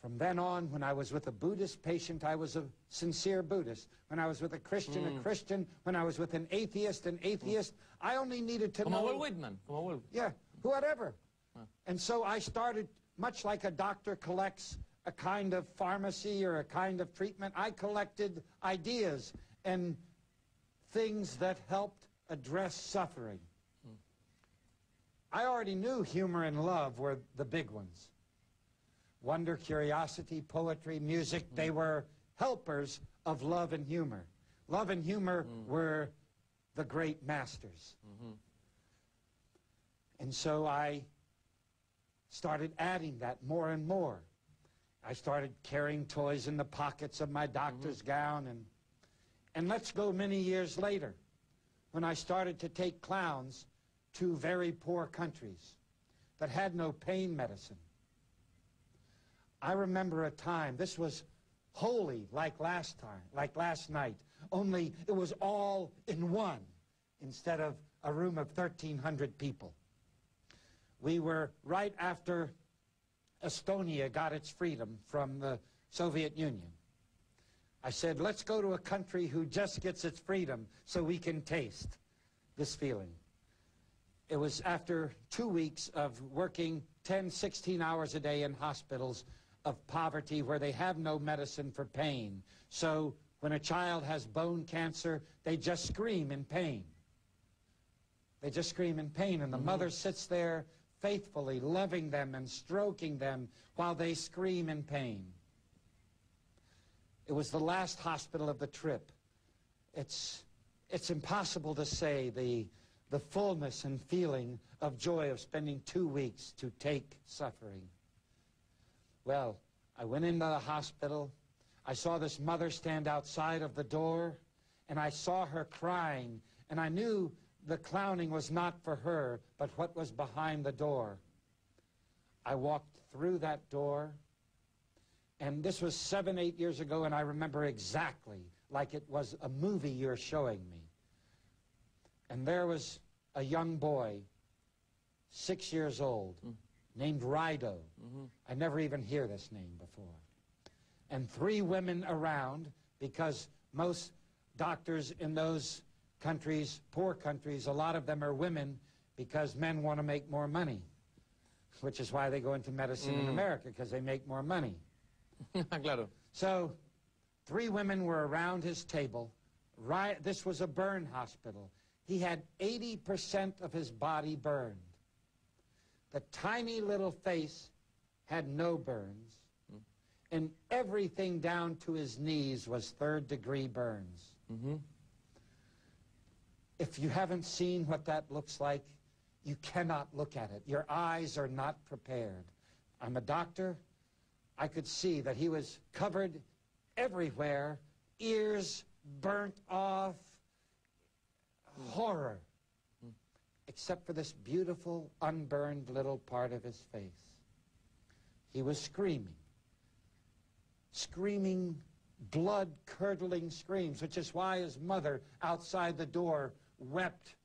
From then on, when I was with a Buddhist patient, I was a sincere Buddhist. When I was with a Christian, a Christian. When I was with an atheist, I only needed to know... Como Walt Whitman. Como Walt. Yeah, whatever. And so I started, much like a doctor collects a kind of pharmacy or a kind of treatment, I collected ideas and things that helped address suffering. I already knew humor and love were the big ones. Wonder, curiosity, poetry, music, they were helpers of love and humor. Love and humor were the great masters. And so I started adding that more and more. I started carrying toys in the pockets of my doctor's gown, and let's go many years later, when I started to take clowns to very poor countries that had no pain medicine. I remember a time, this was holy like last night, only it was all in one instead of a room of 1,300 people. We were right after Estonia got its freedom from the Soviet Union. I said, let's go to a country who just gets its freedom so we can taste this feeling. It was after 2 weeks of working 10, 16 hours a day in hospitals of poverty where they have no medicine for pain. So when a child has bone cancer, they just scream in pain. They just scream in pain, and the mother sits there faithfully loving them and stroking them while they scream in pain. It was the last hospital of the trip. It's impossible to say the fullness and feeling of joy of spending 2 weeks to take suffering. Well, I went into the hospital. I saw this mother stand outside of the door, and I saw her crying, and I knew the clowning was not for her, but what was behind the door. I walked through that door, and this was 7, 8 years ago, and I remember exactly like it was a movie you're showing me. And there was a young boy, 6 years old, named Rido. I never even hear this name before. And 3 women around, because most doctors in those countries, poor countries, a lot of them are women because men want to make more money, which is why they go into medicine in America, because they make more money. Claro. So 3 women were around his table. This was a burn hospital. He had 80% of his body burned. The tiny little face had no burns, and everything down to his knees was 3rd-degree burns. If you haven't seen what that looks like, you cannot look at it. Your eyes are not prepared. I'm a doctor. I could see that he was covered everywhere, ears burnt off, horror, except for this beautiful, unburned little part of his face. He was screaming, blood-curdling screams, which is why his mother outside the door wept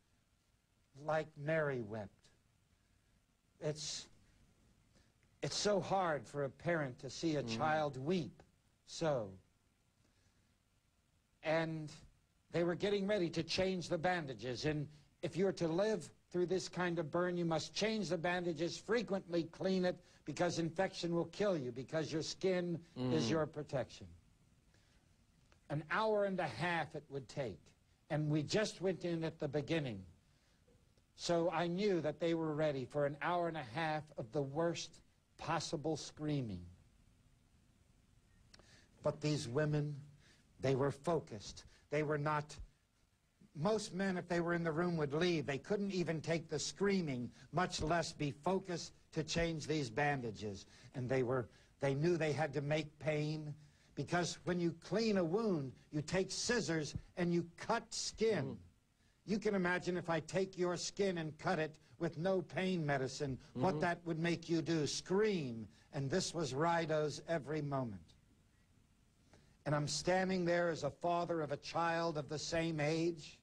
like Mary wept. It's so hard for a parent to see a child weep so. And they were getting ready to change the bandages, and if you're to live through this kind of burn, you must change the bandages, frequently clean it, because infection will kill you, because your skin is your protection. An hour and a half it would take, and we just went in at the beginning. So I knew that they were ready for an hour and a half of the worst possible screaming. But these women, they were focused. They were not... Most men, if they were in the room, would leave. They couldn't even take the screaming, much less be focused to change these bandages. And they knew they had to make pain, because when you clean a wound, you take scissors and you cut skin. You can imagine if I take your skin and cut it with no pain medicine, what that would make you do, scream. And this was Rido's every moment. And I'm standing there as a father of a child of the same age,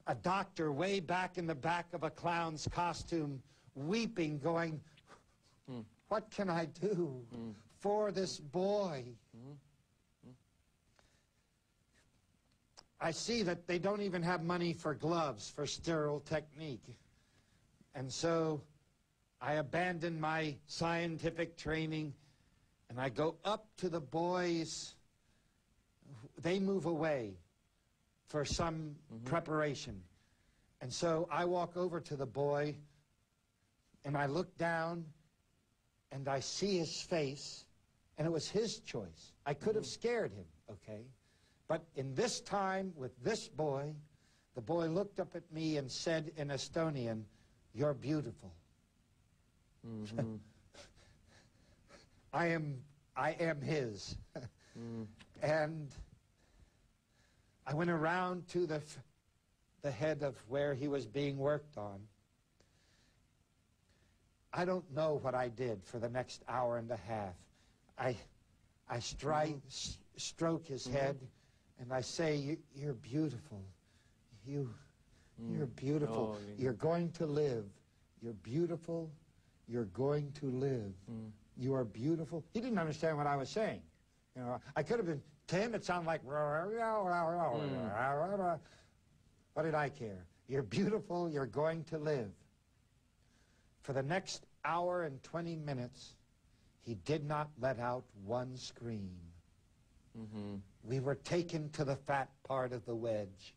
a doctor way back in the back of a clown's costume, weeping, going, what can I do for this boy? I see that they don't even have money for gloves for sterile technique. And so I abandon my scientific training and I go up to the boys. They move away for some preparation. And so I walk over to the boy and I look down and I see his face, and it was his choice. I could have scared him, okay? But in this time with this boy, the boy looked up at me and said in Estonian, "You're beautiful." I am his. And I went around to the head of where he was being worked on. I don't know what I did for the next hour and a half. I stroke his head and I say, "You're beautiful. You're beautiful. Oh, You're going to live. You're beautiful. You're going to live. You are beautiful." He didn't understand what I was saying. You know, I could have been, to him it sounded like, what did I care? You're beautiful. You're going to live. For the next hour and 20 minutes, he did not let out one scream. We were taken to the fat part of the wedge.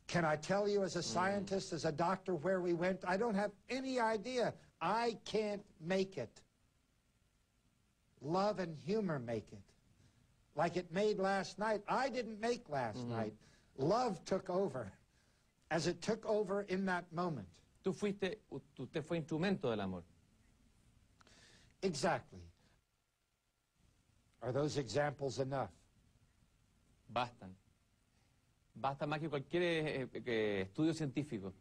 Can I tell you as a scientist, as a doctor, where we went? I don't have any idea. I can't make it. Love and humor make it. Like it made last night. I didn't make last night. Love took over, as it took over in that moment. Usted fue instrumento del amor. Exactly. Are those examples enough? Bastan. Basta más que cualquier estudio científico.